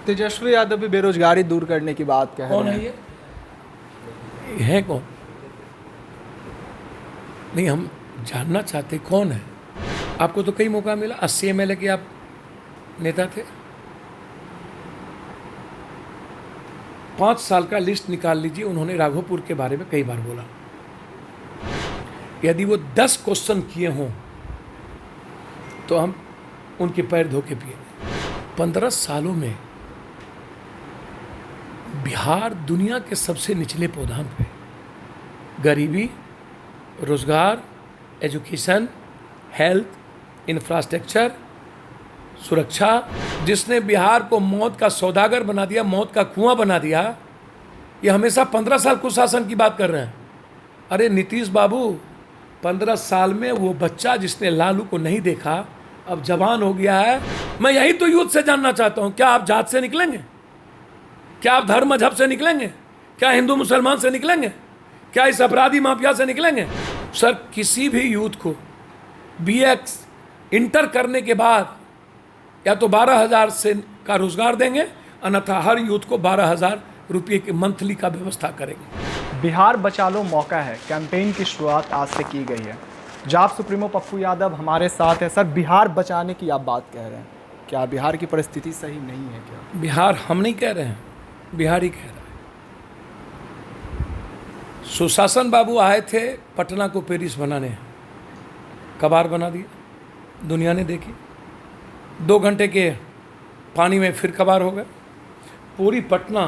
तेजस्वी यादव भी बेरोजगारी दूर करने की बात कह कौन रहे है हैं। ये है कौन? नहीं, हम जानना चाहते कौन है। आपको तो कई मौका मिला, 80 MLA के आप नेता थे। 5 साल का लिस्ट निकाल लीजिए। उन्होंने राघोपुर के बारे में कई बार बोला। यदि वो 10 क्वेश्चन किए हों तो हम उनके पैर धो के पिए। 15 सालों में बिहार दुनिया के सबसे निचले पौधान पे गरीबी, रोजगार, एजुकेशन, हेल्थ, इंफ्रास्ट्रक्चर, सुरक्षा, जिसने बिहार को मौत का सौदागर बना दिया, मौत का कुआं बना दिया। ये हमेशा 15 साल कुशासन की बात कर रहे हैं। अरे नीतीश बाबू, 15 साल में वो बच्चा जिसने लालू को नहीं देखा अब जवान हो गया है। मैं यही तो यूथ से जानना चाहता हूं, क्या आप जात से निकलेंगे? क्या आप धर्म मजहब से निकलेंगे? क्या हिंदू मुसलमान से निकलेंगे? क्या इस अपराधी माफिया से निकलेंगे? सर, किसी भी यूथ को BX इंटर करने के बाद या तो 12,000 से का रोजगार देंगे, अन्यथा हर यूथ को 12,000 रुपये की मंथली का व्यवस्था करेंगे। बिहार बचा लो मौका है कैंपेन की शुरुआत आज से की गई है। जाप सुप्रीमो पप्पू यादव हमारे साथ है। सर, बिहार बचाने की आप बात कह रहे हैं, क्या बिहार की परिस्थिति सही नहीं है क्या? बिहार हम नहीं कह रहे हैं, बिहार ही कह रहा है। सुशासन बाबू आए थे पटना को पेरिस बनाने, कबार बना दिया, दुनिया ने देखी। 2 घंटे के पानी में फिर कबार हो गए। पूरी पटना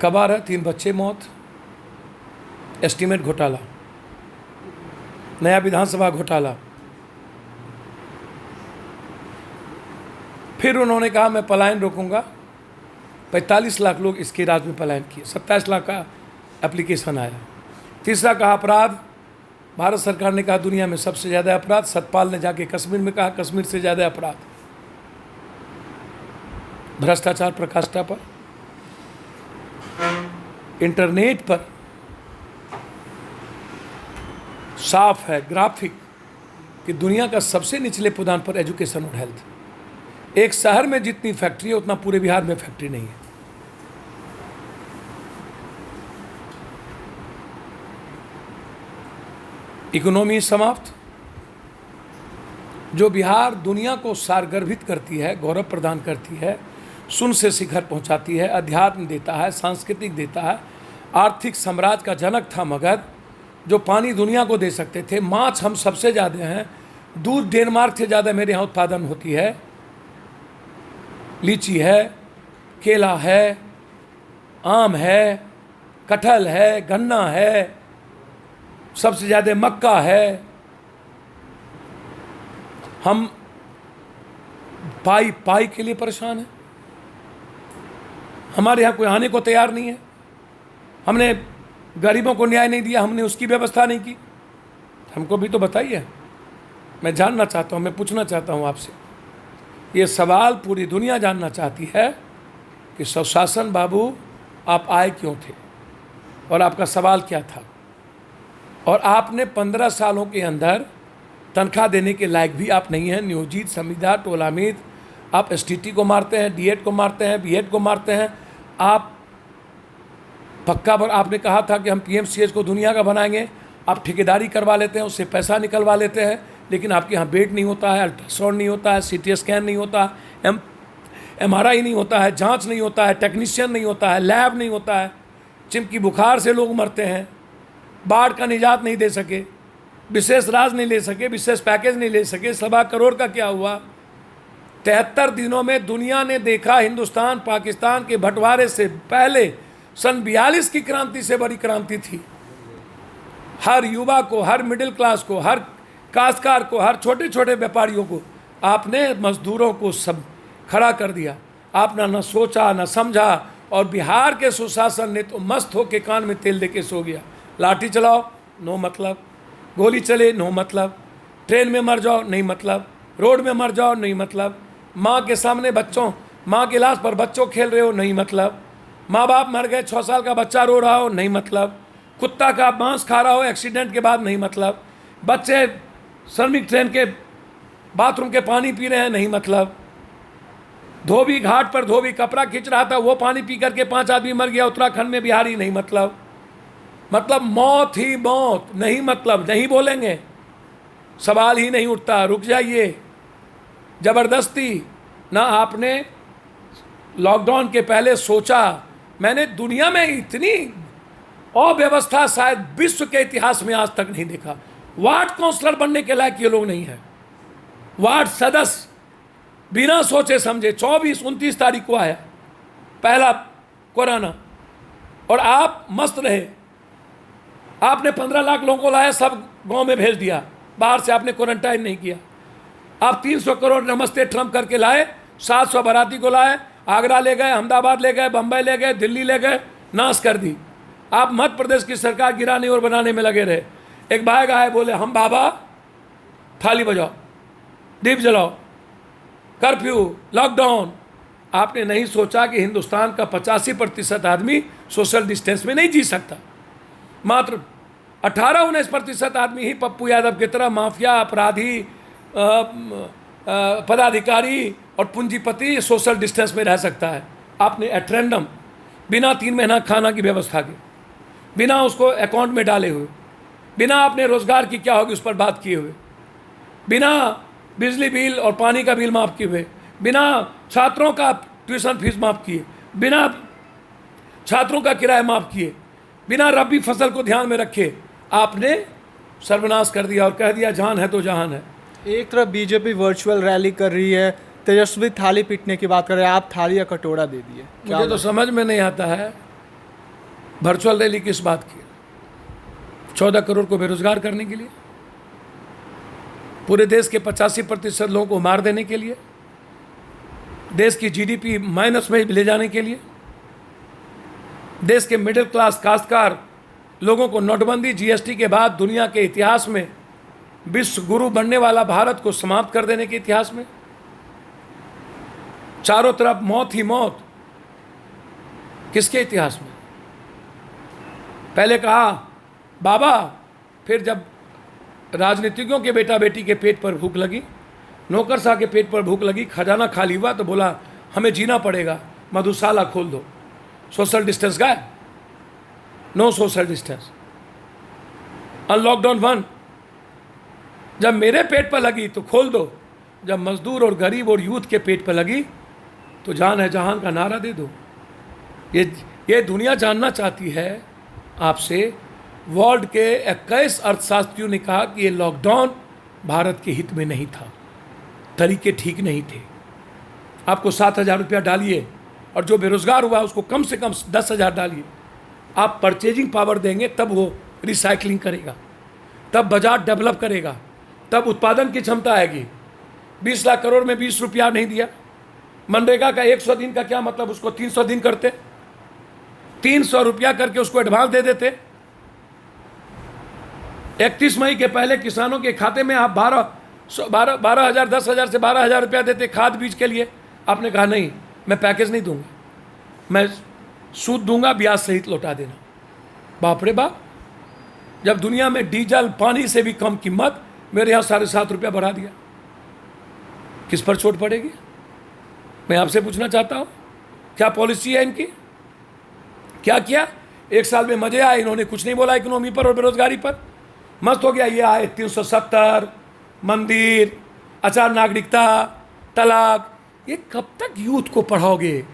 कबार है। 3 बच्चे मौत, एस्टीमेट घोटाला, नया विधानसभा घोटाला। फिर उन्होंने कहा मैं पलायन रोकूंगा। 45 लाख लोग इसके राज में पलायन किए। 27 लाख का एप्लीकेशन आया। तीसरा कहा अपराध, भारत सरकार ने कहा दुनिया में सबसे ज़्यादा अपराध। सतपाल ने जाके कश्मीर में कहा कश्मीर से ज़्यादा अपराध। भ्रष्टाचार प्रकाष्ठा पर, इंटरनेट पर साफ है ग्राफिक कि दुनिया का सबसे निचले पदान पर एजुकेशन और हेल्थ। एक शहर में जितनी फैक्ट्री है उतना पूरे बिहार में फैक्ट्री नहीं है। इकोनॉमी समाप्त। जो बिहार दुनिया को सारगर्भित करती है, गौरव प्रदान करती है, शून्य से शिखर पहुंचाती है, अध्यात्म देता है, सांस्कृतिक देता है। आर्थिक साम्राज्य का जनक था मगध, जो पानी दुनिया को दे सकते थे। माछ हम सबसे ज़्यादा हैं। दूध डेनमार्क से ज़्यादा मेरे यहाँ उत्पादन होती है। लीची है, केला है, आम है, कटहल है, गन्ना है, सबसे ज़्यादा मक्का है। हम पाई के लिए परेशान हैं। हमारे यहाँ कोई आने को तैयार नहीं है। हमने गरीबों को न्याय नहीं दिया, हमने उसकी व्यवस्था नहीं की। हमको भी तो बताइए। मैं जानना चाहता हूँ, मैं पूछना चाहता हूँ आपसे ये सवाल। पूरी दुनिया जानना चाहती है कि सुशासन बाबू आप आए क्यों थे और आपका सवाल क्या था। और आपने 15 सालों के अंदर तनख्वाह देने के लायक भी आप नहीं हैं। नियोजित, संविदा, टोलामीद, आप STT को मारते हैं, D.Ed को मारते हैं, B.Ed को मारते हैं। आप पक्का पर आपने कहा था कि हम PMCH को दुनिया का बनाएंगे। आप ठेकेदारी करवा लेते हैं, उससे पैसा निकलवा लेते हैं, लेकिन आपके यहाँ बेड नहीं होता है, अल्ट्रासाउंड नहीं होता है, CT स्कैन नहीं होता है, MRI नहीं होता है, जांच नहीं होता है, टेक्नीशियन नहीं होता है, लैब नहीं होता है। चिमकी बुखार से लोग मरते हैं। बाढ़ का निजात नहीं दे सके, विशेष राज नहीं ले सके, विशेष पैकेज नहीं ले सके। 1.25 करोड़ का क्या हुआ? 73 दिनों में दुनिया ने देखा हिंदुस्तान पाकिस्तान के बंटवारे से पहले सन 42 की क्रांति से बड़ी क्रांति थी। हर युवा को, हर मिडिल क्लास को, हर काश्तकार को, हर छोटे छोटे व्यापारियों को आपने, मजदूरों को सब खड़ा कर दिया। आपने न सोचा न समझा। और बिहार के सुशासन ने तो मस्त होके कान में तेल देके सो गया। लाठी चलाओ, नो मतलब। गोली चले, नो मतलब। ट्रेन में मर जाओ, नहीं मतलब। रोड में मर जाओ, नहीं मतलब। माँ के सामने बच्चों, माँ के लाश पर बच्चों खेल रहे हो, नहीं मतलब। माँ बाप मर गए, 6 साल का बच्चा रो रहा हो, नहीं मतलब। कुत्ता का मांस खा रहा हो एक्सीडेंट के बाद, नहीं मतलब। बच्चे श्रमिक ट्रेन के बाथरूम के पानी पी रहे हैं, नहीं मतलब। धोबी घाट पर धोबी कपड़ा खींच रहा था, वो पानी पी करके 5 आदमी मर गया उत्तराखंड में, बिहारी नहीं। मतलब मौत ही मौत, नहीं मतलब नहीं बोलेंगे, सवाल ही नहीं उठता। रुक जाइए, जबरदस्ती ना आपने लॉकडाउन के पहले सोचा। मैंने दुनिया में इतनी अव्यवस्था शायद विश्व के इतिहास में आज तक नहीं देखा। वार्ड काउंसलर बनने के लायक ये लोग नहीं है। वार्ड सदस्य बिना सोचे समझे 24-29 तारीख को आया पहला कोरोना, और आप मस्त रहे। आपने 15 लाख लोगों को लाया, सब गांव में भेज दिया, बाहर से आपने क्वारंटाइन नहीं किया। आप 300 करोड़ नमस्ते ट्रम्प करके लाए, 700 बाराती को लाए, आगरा ले गए, अहमदाबाद ले गए, बम्बई ले गए, दिल्ली ले गए, नाश कर दी। आप मध्य प्रदेश की सरकार गिराने और बनाने में लगे रहे। एक भाई आए, बोले हम बाबा थाली बजाओ, दीप जलाओ, कर्फ्यू, लॉकडाउन। आपने नहीं सोचा कि हिंदुस्तान का 85% आदमी सोशल डिस्टेंस में नहीं जी सकता। मात्र 18-19% आदमी ही पप्पू यादव की तरह माफिया, अपराधी, पदाधिकारी और पूंजीपति सोशल डिस्टेंस में रह सकता है। आपने एट रैंडम, बिना 3 महीना खाना की व्यवस्था के, बिना उसको अकाउंट में डाले हुए, बिना अपने रोजगार की क्या होगी उस पर बात किए हुए, बिना बिजली बिल और पानी का बिल माफ़ किए हुए, बिना छात्रों का ट्यूशन फीस माफ़ किए, बिना छात्रों का किराया माफ़ किए, बिना रबी फसल को ध्यान में रखे आपने सर्वनाश कर दिया और कह दिया जान है तो जहान है। एक तरफ बीजेपी वर्चुअल रैली कर रही है, तेजस्वी थाली पीटने की बात कर रहे हैं, आप थाली या कटोरा दे दिए। मुझे तो समझ में नहीं आता है वर्चुअल रैली किस बात की। 14 करोड़ को बेरोजगार करने के लिए, पूरे देश के 85% लोगों को मार देने के लिए, देश की जीडीपी माइनस में ले जाने के लिए, देश के मिडिल क्लास काश्तकार लोगों को नोटबंदी जीएसटी के बाद दुनिया के इतिहास में विश्व गुरु बनने वाला भारत को समाप्त कर देने के इतिहास में, चारों तरफ मौत ही मौत। किसके इतिहास में? पहले कहा बाबा, फिर जब राजनीतिज्ञों के बेटा बेटी के पेट पर भूख लगी, नौकरशाह के पेट पर भूख लगी, खजाना खाली हुआ तो बोला हमें जीना पड़ेगा, मधुशाला खोल दो। सोशल डिस्टेंस का है? No social distance. लॉकडाउन 1 जब मेरे पेट पर लगी तो खोल दो, जब मजदूर और गरीब और यूथ के पेट पर लगी तो जान है जहान का नारा दे दो। ये दुनिया जानना चाहती है आपसे। वर्ल्ड के 21 अर्थशास्त्रियों ने कहा कि ये लॉकडाउन भारत के हित में नहीं था, तरीके ठीक नहीं थे। आपको 7,000 रुपया डालिए और जो बेरोजगार हुआ उसको कम से कम 10,000 डालिए। आप परचेजिंग पावर देंगे तब वो रिसाइकलिंग करेगा, तब बाजार डेवलप करेगा, तब उत्पादन की क्षमता आएगी। 20 लाख करोड़ में 20 रुपया नहीं दिया। मनरेगा का 100 दिन का क्या मतलब, उसको 300 दिन करते, 300 रुपया करके उसको एडवांस दे देते। 31 मई के पहले किसानों के खाते में आप 12,000 10,000 से 12,000 रुपया देते खाद बीज के लिए। आपने कहा नहीं, मैं पैकेज नहीं दूंगा, मैं सूद दूंगा, ब्याज सहित लौटा देना। बाप रे बाप, जब दुनिया में डीजल पानी से भी कम कीमत, मेरे यहाँ 7.5 रुपया बढ़ा दिया। किस पर चोट पड़ेगी? मैं आपसे पूछना चाहता हूँ, क्या पॉलिसी है इनकी? क्या किया? 1 साल में मजे आए, इन्होंने कुछ नहीं बोला इकोनॉमी पर और बेरोजगारी पर। मस्त हो गया, ये आए 370, मंदिर, आचार नागरिकता, तलाक। ये कब तक यूथ को पढ़ाओगे?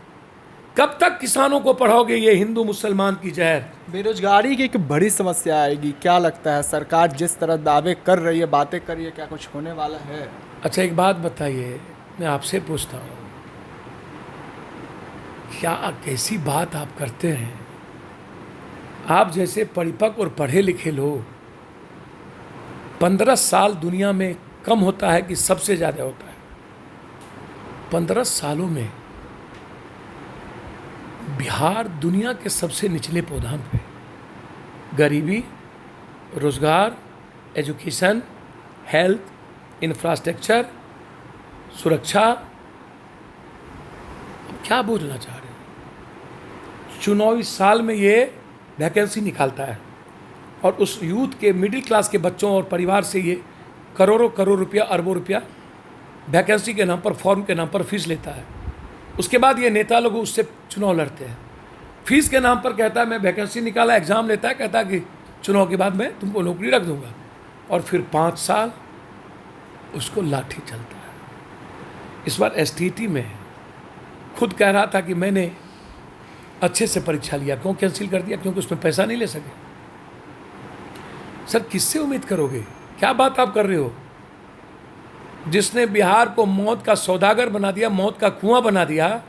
कब तक किसानों को पढ़ाओगे? ये हिंदू मुसलमान की जहर। बेरोजगारी की एक बड़ी समस्या आएगी, क्या लगता है? सरकार जिस तरह दावे कर रही है, बातें कर रही है, क्या कुछ होने वाला है? अच्छा एक बात बताइए, मैं आपसे पूछता हूँ, क्या कैसी बात आप करते हैं? आप जैसे परिपक्व और पढ़े लिखे लोग, 15 साल दुनिया में कम होता है कि सबसे ज़्यादा होता है? 15 सालों में बिहार दुनिया के सबसे निचले पौधान पे, गरीबी, रोजगार, एजुकेशन, हेल्थ, इंफ्रास्ट्रक्चर, सुरक्षा। क्या बोलना चाह रहे हैं? चुनावी साल में ये वैकेंसी निकालता है और उस यूथ के, मिडिल क्लास के बच्चों और परिवार से ये करोड़ों करोड़ रुपया, अरबों रुपया वैकेंसी के नाम पर, फॉर्म के नाम पर फीस लेता है। उसके बाद ये नेता लोग उससे चुनाव लड़ते हैं। फीस के नाम पर कहता है मैं वैकेंसी निकाला, एग्ज़ाम लेता है, कहता है कि चुनाव के बाद मैं तुमको नौकरी रख दूंगा, और फिर 5 साल उसको लाठी चलता है। इस बार एसटीटी में खुद कह रहा था कि मैंने अच्छे से परीक्षा लिया, क्यों कैंसिल कर दिया? क्योंकि उसमें पैसा नहीं ले सके। सर किससे उम्मीद करोगे? क्या बात आप कर रहे हो? जिसने बिहार को मौत का सौदागर बना दिया, मौत का कुआं बना दिया,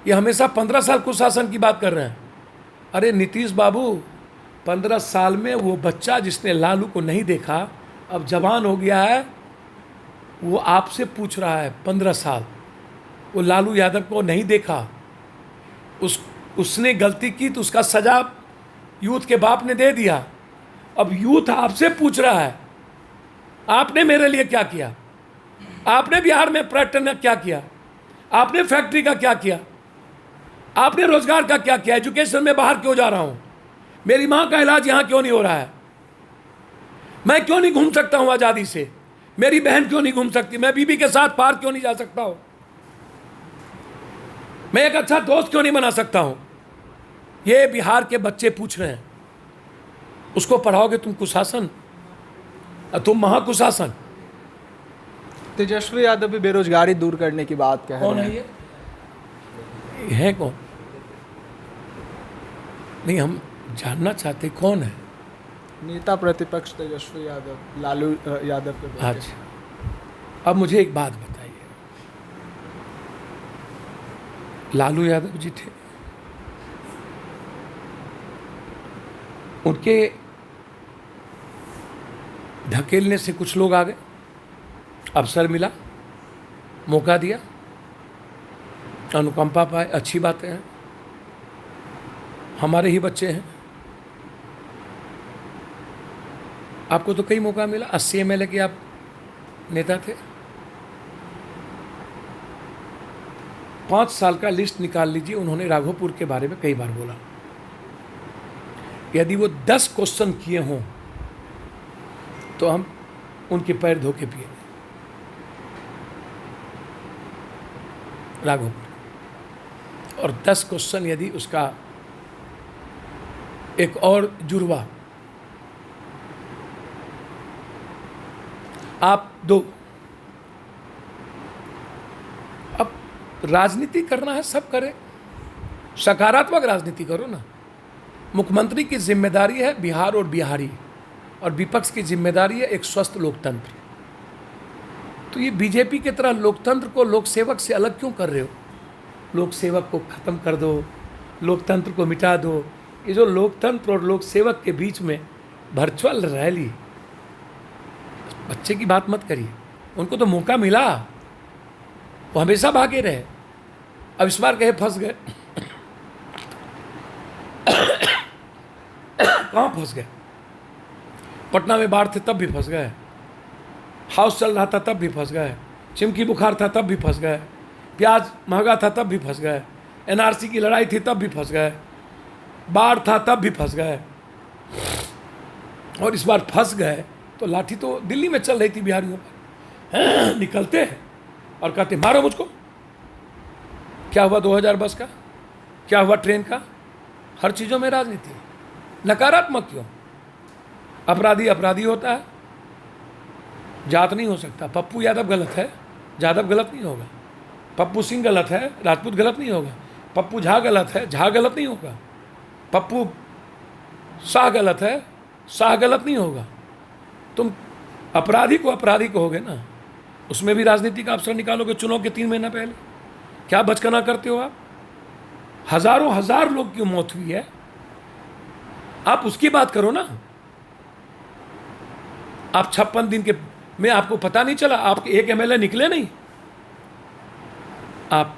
ये हमेशा 15 साल कुशासन की बात कर रहे हैं। अरे नीतीश बाबू, 15 साल में वो बच्चा जिसने लालू को नहीं देखा, अब जवान हो गया है, वो आपसे पूछ रहा है 15 साल, वो लालू यादव को नहीं देखा, उसने गलती की तो उसका सजा यूथ के बाप ने दे दिया। अब यूथ आपसे पूछ रहा है आपने मेरे लिए क्या किया? आपने बिहार में पर्यटन का क्या किया? आपने फैक्ट्री का क्या किया? आपने रोजगार का क्या किया? एजुकेशन में बाहर क्यों जा रहा हूं? मेरी मां का इलाज यहां क्यों नहीं हो रहा है? मैं क्यों नहीं घूम सकता हूं आजादी से? मेरी बहन क्यों नहीं घूम सकती? मैं बीबी के साथ पार्क क्यों नहीं जा सकता हूं? मैं एक अच्छा दोस्त क्यों नहीं बना सकता हूं? ये बिहार के बच्चे पूछ रहे हैं। उसको पढ़ाओगे तुम कुशासन, तुम महाकुशासन। तेजस्वी यादव भी बेरोजगारी दूर करने की बात कह कौन रहे है हैं। ये है कौन? नहीं, हम जानना चाहते कौन है। नेता प्रतिपक्ष तेजस्वी यादव, लालू यादव के बेटे। अच्छा, अब मुझे एक बात बताइए, लालू यादव जी थे, उनके धकेलने से कुछ लोग आ गए, अवसर मिला, मौका दिया, अनुकंपा पाए, अच्छी बातें हैं, हमारे ही बच्चे हैं। आपको तो कई मौका मिला, 80 MLA के आप नेता थे। 5 साल का लिस्ट निकाल लीजिए, उन्होंने राघोपुर के बारे में कई बार बोला। यदि वो 10 क्वेश्चन किए हों तो हम उनके पैर धो के पिए राघोपुर, और 10 क्वेश्चन यदि उसका एक और जुड़वा आप दो। अब राजनीति करना है, सब करें, सकारात्मक राजनीति करो ना। मुख्यमंत्री की जिम्मेदारी है बिहार और बिहारी, और विपक्ष की जिम्मेदारी है एक स्वस्थ लोकतंत्र। तो ये बीजेपी की तरह लोकतंत्र को लोक सेवक से अलग क्यों कर रहे हो? लोक सेवक को खत्म कर दो, लोकतंत्र को मिटा दो। ये जो लोकतंत्र और लोक सेवक के बीच में वर्चुअल रैली, बच्चे की बात मत करिए, उनको तो मौका मिला, वो हमेशा भागे रहे। अब इस बार कहे फंस गए। कहाँ फंस गए? पटना में बाढ़ थे तब भी फंस गए, हाउस चल रहा था तब भी फंस गए, चिमकी बुखार था तब भी फंस गए, प्याज महंगा था तब भी फंस गए, NRC की लड़ाई थी तब भी फंस गए, बाढ़ था तब भी फंस गए। और इस बार फंस गए तो लाठी तो दिल्ली में चल रही थी बिहारियों पर। निकलते हैं और कहते मारो मुझको। क्या हुआ 2000 बस का? क्या हुआ ट्रेन का? हर चीज़ों में राजनीति, नकारात्मक क्यों? अपराधी अपराधी होता है, जात नहीं हो सकता। पप्पू यादव गलत है, यादव गलत नहीं होगा। पप्पू सिंह गलत है, राजपूत गलत नहीं होगा। पप्पू झा गलत है, झा गलत नहीं होगा। पप्पू शाह गलत है, शाह गलत नहीं होगा। तुम अपराधी को अपराधी कहोगे ना, उसमें भी राजनीति का अवसर निकालोगे चुनाव के 3 महीना पहले। क्या बचकाना करते हो आप? हजारों हजार लोग की मौत हुई है, आप उसकी बात करो ना। आप 56 दिन के में आपको पता नहीं चला, आपके एक MLA निकले नहीं। आप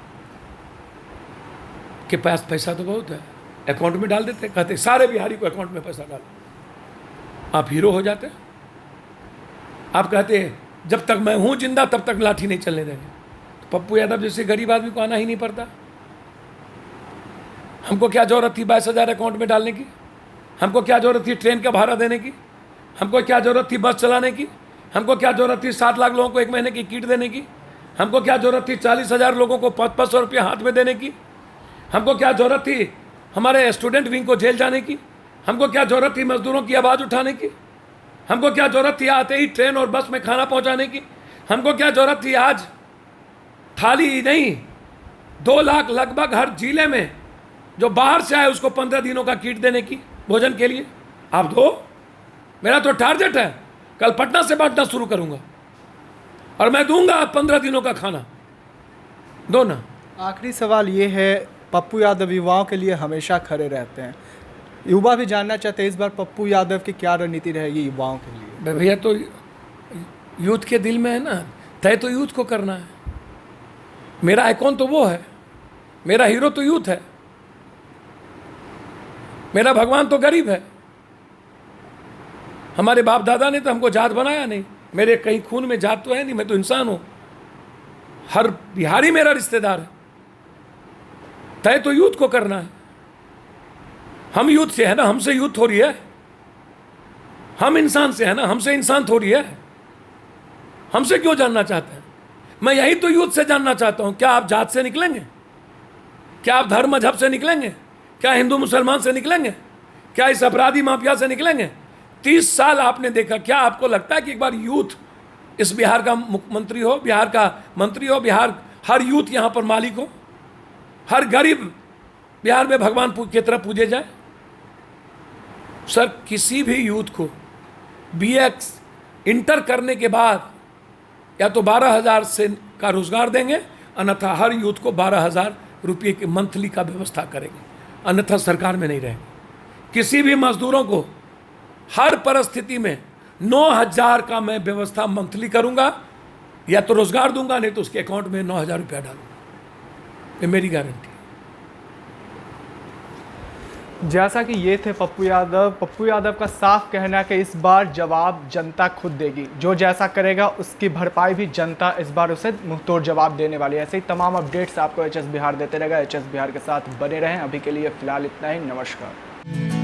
के पास पैसा तो बहुत है, अकाउंट में डाल देते, कहते सारे बिहारी को अकाउंट में पैसा डालो, आप हीरो हो जाते। आप कहते जब तक मैं हूं जिंदा तब तक लाठी नहीं चलने देंगे। तो पप्पू यादव जैसे गरीब आदमी को आना ही नहीं पड़ता। हमको क्या जरूरत थी 22,000 अकाउंट में डालने की? हमको क्या जरूरत थी ट्रेन का भाड़ा देने की? हमको क्या जरूरत थी बस चलाने की? हमको क्या जरूरत थी 7 लाख लोगों को 1 महीने की किट देने की? हमको क्या जरूरत थी 40,000 लोगों को 500 रुपया हाथ में देने की? हमको क्या जरूरत थी हमारे स्टूडेंट विंग को जेल जाने की? हमको क्या जरूरत थी मजदूरों की आवाज़ उठाने की? हमको क्या जरूरत थी आते ही ट्रेन और बस में खाना पहुंचाने की? हमको क्या जरूरत थी आज थाली ही नहीं 2 लाख लगभग हर जिले में जो बाहर से आए उसको 15 दिनों का किट देने की भोजन के लिए? आप दो। मेरा तो टारगेट है, कल पटना से बांटना शुरू करूंगा और मैं दूंगा 15 दिनों का खाना। दो ना। आखिरी सवाल ये है, पप्पू यादव युवाओं के लिए हमेशा खड़े रहते हैं, युवा भी जानना चाहते हैं इस बार पप्पू यादव की क्या रणनीति रहेगी युवाओं के लिए? भैया तो यूथ के दिल में है ना, तय तो यूथ को करना है। मेरा आइकॉन तो वो है, मेरा हीरो तो यूथ है, मेरा भगवान तो गरीब है। हमारे बाप दादा ने तो हमको जात बनाया नहीं, मेरे कहीं खून में जात तो है नहीं, मैं तो इंसान हूं। हर बिहारी मेरा रिश्तेदार है। तय तो यूथ को करना है। हम यूथ से है ना, हमसे यूथ थोड़ी है। हम इंसान से है ना, हमसे इंसान थोड़ी है। हमसे क्यों जानना चाहते हैं? मैं यही तो यूथ से जानना चाहता हूं। क्या आप जात से निकलेंगे? क्या आप धर्म मजहब से निकलेंगे? क्या हिंदू मुसलमान से निकलेंगे? क्या इस अपराधी माफिया से निकलेंगे? 30 साल आपने देखा, क्या आपको लगता है कि एक बार यूथ इस बिहार का मुख्यमंत्री हो, बिहार का मंत्री हो, बिहार हर यूथ यहाँ पर मालिक हो, हर गरीब बिहार में भगवान की तरह पूजे जाए? सर, किसी भी यूथ को BX इंटर करने के बाद या तो 12,000 से का रोजगार देंगे, अन्यथा हर यूथ को 12,000 रुपये की मंथली का व्यवस्था करेंगे, अन्यथा सरकार में नहीं रहेंगे। किसी भी मजदूरों को हर परिस्थिति में 9,000 का मैं व्यवस्था मंथली करूंगा, या तो रोजगार दूंगा, नहीं तो उसके अकाउंट में 9,000 रुपया डालूंगा। ये मेरी गारंटी। जैसा कि ये थे पप्पू यादव का साफ कहना है कि इस बार जवाब जनता खुद देगी, जो जैसा करेगा उसकी भरपाई भी जनता इस बार उसे मुंहतोड़ जवाब देने वाली है। ऐसे ही तमाम अपडेट्स आपको HS बिहार देते रहेगा। HS बिहार के साथ बने रहें। अभी के लिए फिलहाल इतना ही। नमस्कार।